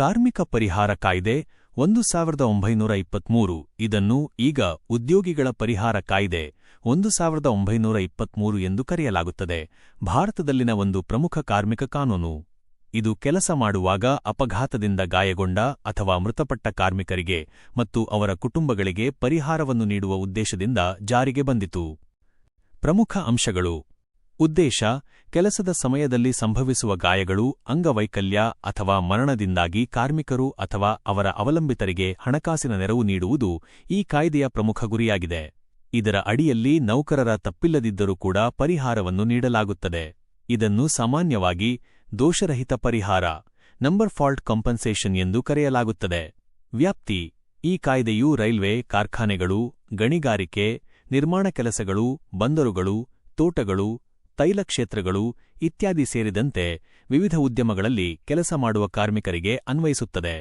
ಕಾರ್ಮಿಕ ಪರಿಹಾರ ಕಾಯ್ದೆ 1923 ಇದನ್ನು ಈಗ ಉದ್ಯೋಗಿಗಳ ಪರಿಹಾರ ಕಾಯ್ದೆ 1923 ಎಂದು ಕರೆಯಲಾಗುತ್ತದೆ. ಭಾರತದಲ್ಲಿನ ಒಂದು ಪ್ರಮುಖ ಕಾರ್ಮಿಕ ಕಾನೂನು. ಇದು ಕೆಲಸ ಮಾಡುವಾಗ ಅಪಘಾತದಿಂದ ಗಾಯಗೊಂಡ ಅಥವಾ ಮೃತಪಟ್ಟ ಕಾರ್ಮಿಕರಿಗೆ ಮತ್ತು ಅವರ ಕುಟುಂಬಗಳಿಗೆ ಪರಿಹಾರವನ್ನು ನೀಡುವ ಉದ್ದೇಶದಿಂದ ಜಾರಿಗೆ ಬಂದಿತು. ಪ್ರಮುಖ ಅಂಶಗಳು: ಉದ್ದೇಶ: ಕೆಲಸದ ಸಮಯದಲ್ಲಿ ಸಂಭವಿಸುವ ಗಾಯಗಳು, ಅಂಗವೈಕಲ್ಯ ಅಥವಾ ಮರಣದಿಂದಾಗಿ ಕಾರ್ಮಿಕರು ಅಥವಾ ಅವರ ಅವಲಂಬಿತರಿಗೆ ಹಣಕಾಸಿನ ನೆರವು ನೀಡುವುದು ಈ ಕಾಯ್ದೆಯ ಪ್ರಮುಖ ಗುರಿಯಾಗಿದೆ. ಇದರ ಅಡಿಯಲ್ಲಿ ನೌಕರರ ತಪ್ಪಿಲ್ಲದಿದ್ದರೂ ಕೂಡ ಪರಿಹಾರವನ್ನು ನೀಡಲಾಗುತ್ತದೆ. ಇದನ್ನು ಸಾಮಾನ್ಯವಾಗಿ ದೋಷರಹಿತ ಪರಿಹಾರ ನಂಬರ್ ಫಾಲ್ಟ್ ಕಾಂಪನ್ಸೇಷನ್ ಎಂದು ಕರೆಯಲಾಗುತ್ತದೆ. ವ್ಯಾಪ್ತಿ: ಈ ಕಾಯ್ದೆಯು ರೈಲ್ವೆ, ಕಾರ್ಖಾನೆಗಳು, ಗಣಿಗಾರಿಕೆ, ನಿರ್ಮಾಣ ಕೆಲಸಗಳು, ಬಂದರುಗಳು, ತೋಟಗಳು, ತೈಲ ಕ್ಷೇತ್ರಗಳು ಇತ್ಯಾದಿ ಸೇರಿದಂತೆ ವಿವಿಧ ಉದ್ಯಮಗಳಲ್ಲಿ ಕೆಲಸ ಮಾಡುವ ಕಾರ್ಮಿಕರಿಗೆ ಅನ್ವಯಿಸುತ್ತದೆ.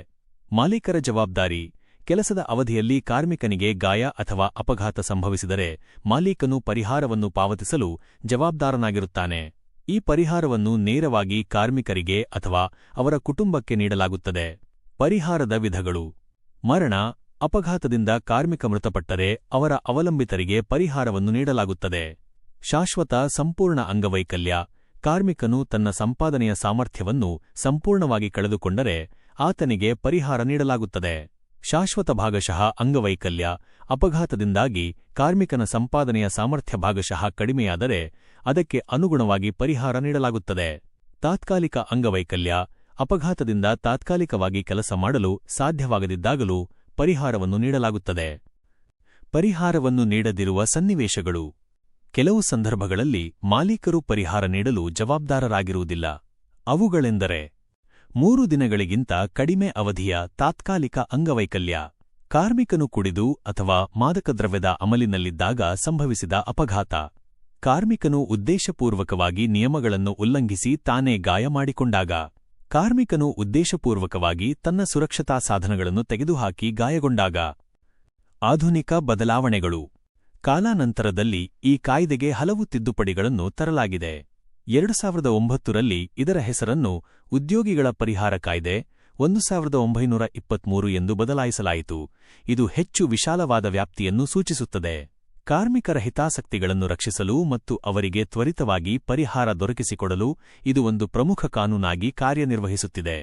ಮಾಲೀಕರ ಜವಾಬ್ದಾರಿ: ಕೆಲಸದ ಅವಧಿಯಲ್ಲಿ ಕಾರ್ಮಿಕನಿಗೆ ಗಾಯ ಅಥವಾ ಅಪಘಾತ ಸಂಭವಿಸಿದರೆ ಮಾಲೀಕನು ಪರಿಹಾರವನ್ನು ಪಾವತಿಸಲು ಜವಾಬ್ದಾರನಾಗಿರುತ್ತಾನೆ. ಈ ಪರಿಹಾರವನ್ನು ನೇರವಾಗಿ ಕಾರ್ಮಿಕರಿಗೆ ಅಥವಾ ಅವರ ಕುಟುಂಬಕ್ಕೆ ನೀಡಲಾಗುತ್ತದೆ. ಪರಿಹಾರದ ವಿಧಗಳು: ಮರಣ: ಅಪಘಾತದಿಂದ ಕಾರ್ಮಿಕ ಮೃತಪಟ್ಟರೆ ಅವರ ಅವಲಂಬಿತರಿಗೆ ಪರಿಹಾರವನ್ನು ನೀಡಲಾಗುತ್ತದೆ. ಶಾಶ್ವತ ಸಂಪೂರ್ಣ ಅಂಗವೈಕಲ್ಯ: ಕಾರ್ಮಿಕನು ತನ್ನ ಸಂಪಾದನೆಯ ಸಾಮರ್ಥ್ಯವನ್ನು ಸಂಪೂರ್ಣವಾಗಿ ಕಳೆದುಕೊಂಡರೆ ಆತನಿಗೆ ಪರಿಹಾರ ನೀಡಲಾಗುತ್ತದೆ. ಶಾಶ್ವತ ಭಾಗಶಃ ಅಂಗವೈಕಲ್ಯ: ಅಪಘಾತದಿಂದಾಗಿ ಕಾರ್ಮಿಕನ ಸಂಪಾದನೆಯ ಸಾಮರ್ಥ್ಯ ಭಾಗಶಃ ಕಡಿಮೆಯಾದರೆ ಅದಕ್ಕೆ ಅನುಗುಣವಾಗಿ ಪರಿಹಾರ ನೀಡಲಾಗುತ್ತದೆ. ತಾತ್ಕಾಲಿಕ ಅಂಗವೈಕಲ್ಯ: ಅಪಘಾತದಿಂದ ತಾತ್ಕಾಲಿಕವಾಗಿ ಕೆಲಸ ಮಾಡಲು ಸಾಧ್ಯವಾಗದಿದ್ದಾಗಲೂ ಪರಿಹಾರವನ್ನು ನೀಡಲಾಗುತ್ತದೆ. ಪರಿಹಾರವನ್ನು ನೀಡದಿರುವ ಸನ್ನಿವೇಶಗಳು: ಕೆಲವು ಸಂದರ್ಭಗಳಲ್ಲಿ ಮಾಲೀಕರು ಪರಿಹಾರ ನೀಡಲು ಜವಾಬ್ದಾರರಾಗಿರುವುದಿಲ್ಲ. ಅವುಗಳೆಂದರೆ: 3 ದಿನಗಳಿಗಿಂತ ಕಡಿಮೆ ಅವಧಿಯ ತಾತ್ಕಾಲಿಕ ಅಂಗವೈಕಲ್ಯ, ಕಾರ್ಮಿಕನು ಕುಡಿದು ಅಥವಾ ಮಾದಕ ದ್ರವ್ಯದ ಅಮಲಿನಲ್ಲಿದ್ದಾಗ ಸಂಭವಿಸಿದ ಅಪಘಾತ, ಕಾರ್ಮಿಕನು ಉದ್ದೇಶಪೂರ್ವಕವಾಗಿ ನಿಯಮಗಳನ್ನು ಉಲ್ಲಂಘಿಸಿ ತಾನೇ ಗಾಯ ಮಾಡಿಕೊಂಡಾಗ, ಕಾರ್ಮಿಕನು ಉದ್ದೇಶಪೂರ್ವಕವಾಗಿ ತನ್ನ ಸುರಕ್ಷತಾ ಸಾಧನಗಳನ್ನು ತೆಗೆದುಹಾಕಿ ಗಾಯಗೊಂಡಾಗ. ಆಧುನಿಕ ಬದಲಾವಣೆಗಳು: ಕಾಲಾನಂತರದಲ್ಲಿ ಈ ಕಾಯ್ದೆಗೆ ಹಲವು ತಿದ್ದುಪಡಿಗಳನ್ನು ತರಲಾಗಿದೆ. 2009ರಲ್ಲಿ ಇದರ ಹೆಸರನ್ನು ಉದ್ಯೋಗಿಗಳ ಪರಿಹಾರ ಕಾಯ್ದೆ 1923 ಎಂದು ಬದಲಾಯಿಸಲಾಯಿತು. ಇದು ಹೆಚ್ಚು ವಿಶಾಲವಾದ ವ್ಯಾಪ್ತಿಯನ್ನು ಸೂಚಿಸುತ್ತದೆ. ಕಾರ್ಮಿಕರ ಹಿತಾಸಕ್ತಿಗಳನ್ನು ರಕ್ಷಿಸಲು ಮತ್ತು ಅವರಿಗೆ ತ್ವರಿತವಾಗಿ ಪರಿಹಾರ ದೊರಕಿಸಿಕೊಡಲು ಇದು ಒಂದು ಪ್ರಮುಖ ಕಾನೂನಾಗಿ ಕಾರ್ಯನಿರ್ವಹಿಸುತ್ತಿದೆ.